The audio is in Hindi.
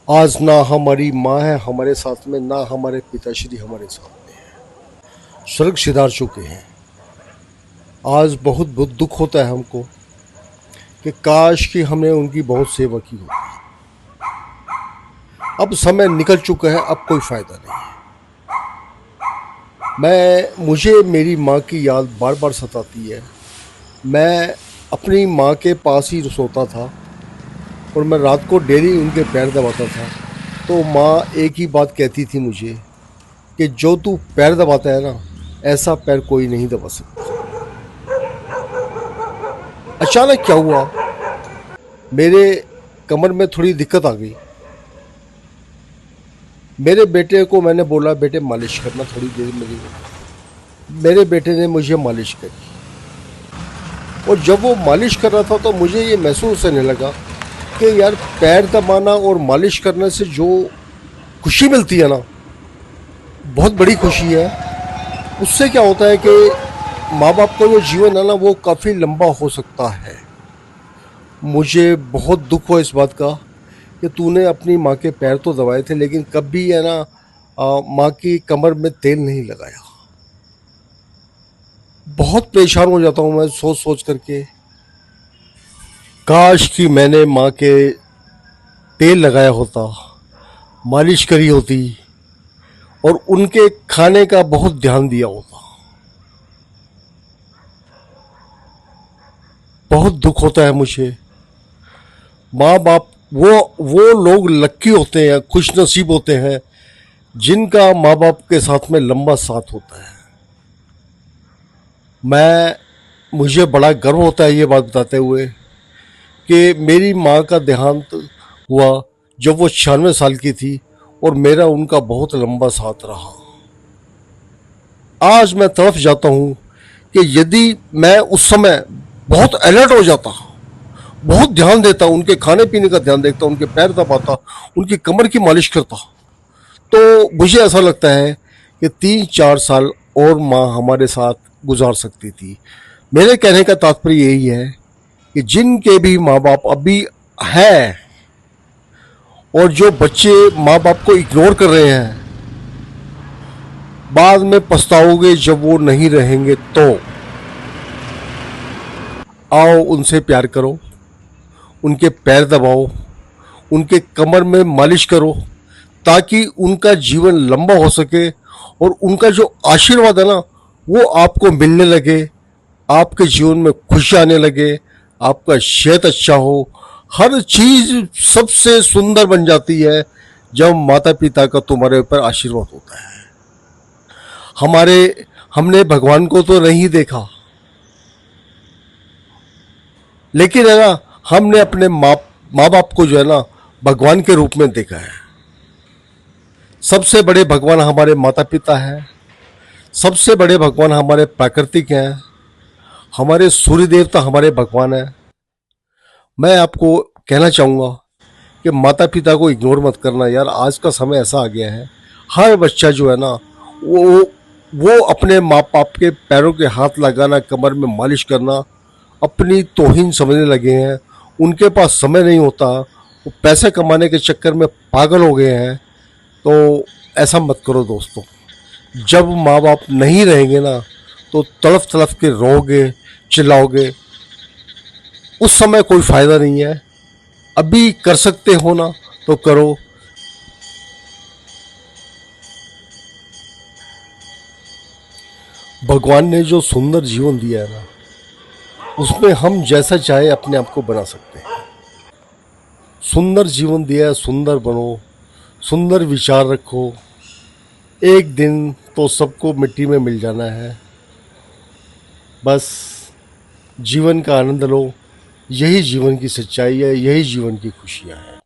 आज ना हमारी माँ है हमारे साथ में, ना हमारे पिताश्री हमारे साथ में है, स्वर्ग सिधार चुके हैं। आज बहुत बहुत दुख होता है हमको कि काश कि हमने उनकी बहुत सेवा की हो। अब समय निकल चुका है, अब कोई फायदा नहीं है। मुझे मेरी माँ की याद बार बार सताती है। मैं अपनी माँ के पास ही सोता था और मैं रात को डेली उनके पैर दबाता था। तो माँ एक ही बात कहती थी मुझे कि जो तू पैर दबाता है ना, ऐसा पैर कोई नहीं दबा सकता। अचानक क्या हुआ, मेरे कमर में थोड़ी दिक्कत आ गई। मेरे बेटे को मैंने बोला, बेटे मालिश करना थोड़ी देर मेरे बेटे ने मुझे मालिश करी। और जब वो मालिश कर रहा था तो मुझे ये महसूस होने लगा कि यार, पैर दबाना और मालिश करने से जो खुशी मिलती है ना, बहुत बड़ी खुशी है। उससे क्या होता है कि माँ बाप का जो जीवन है ना, वो काफ़ी लंबा हो सकता है। मुझे बहुत दुख हुआ इस बात का कि तूने अपनी माँ के पैर तो दबाए थे, लेकिन कभी है ना माँ की कमर में तेल नहीं लगाया। बहुत परेशान हो जाता हूँ मैं सोच सोच करके। काश कि मैंने माँ के तेल लगाया होता, मालिश करी होती और उनके खाने का बहुत ध्यान दिया होता। बहुत दुख होता है मुझे। माँ बाप वो लोग लक्की होते हैं, खुश नसीब होते हैं, जिनका माँ बाप के साथ में लंबा साथ होता है। मुझे बड़ा गर्व होता है ये बात बताते हुए कि मेरी माँ का देहांत हुआ जब वो 96 साल की थी और मेरा उनका बहुत लंबा साथ रहा। आज मैं तरफ जाता हूँ कि यदि मैं उस समय बहुत अलर्ट हो जाता, बहुत ध्यान देता, उनके खाने पीने का ध्यान देखता, उनके पैर दबाता, उनकी कमर की मालिश करता, तो मुझे ऐसा लगता है कि 3-4 साल और माँ हमारे साथ गुजार सकती थी। मेरे कहने का तात्पर्य यही है कि जिनके भी माँ बाप अभी हैं और जो बच्चे माँ बाप को इग्नोर कर रहे हैं, बाद में पछताओगे जब वो नहीं रहेंगे। तो आओ, उनसे प्यार करो, उनके पैर दबाओ, उनके कमर में मालिश करो, ताकि उनका जीवन लंबा हो सके और उनका जो आशीर्वाद है ना, वो आपको मिलने लगे, आपके जीवन में खुशी आने लगे, आपका सेहत अच्छा हो। हर चीज सबसे सुंदर बन जाती है जब माता पिता का तुम्हारे ऊपर आशीर्वाद होता है। हमारे हमने भगवान को तो नहीं देखा, लेकिन है ना, हमने अपने माँ बाप को जो है ना, भगवान के रूप में देखा है। सबसे बड़े भगवान हमारे माता पिता हैं। सबसे बड़े भगवान हमारे प्राकृतिक हैं। हमारे सूर्य देवता हमारे भगवान हैं। मैं आपको कहना चाहूँगा कि माता पिता को इग्नोर मत करना यार। आज का समय ऐसा आ गया है, हर बच्चा जो है ना, वो वो अपने माँ बाप के पैरों के हाथ लगाना, कमर में मालिश करना अपनी तौहीन समझने लगे हैं। उनके पास समय नहीं होता, वो पैसे कमाने के चक्कर में पागल हो गए हैं। तो ऐसा मत करो दोस्तों। जब माँ बाप नहीं रहेंगे ना, तो तड़फ तड़फ के रोगे, चिल्लाओगे, उस समय कोई फायदा नहीं है। अभी कर सकते हो ना, तो करो। भगवान ने जो सुंदर जीवन दिया है ना, उसमें हम जैसा चाहे अपने आप को बना सकते हैं। सुंदर जीवन दिया है, सुंदर बनो, सुंदर विचार रखो। एक दिन तो सबको मिट्टी में मिल जाना है। बस जीवन का आनंद लो। यही जीवन की सच्चाई है, यही जीवन की खुशियाँ हैं।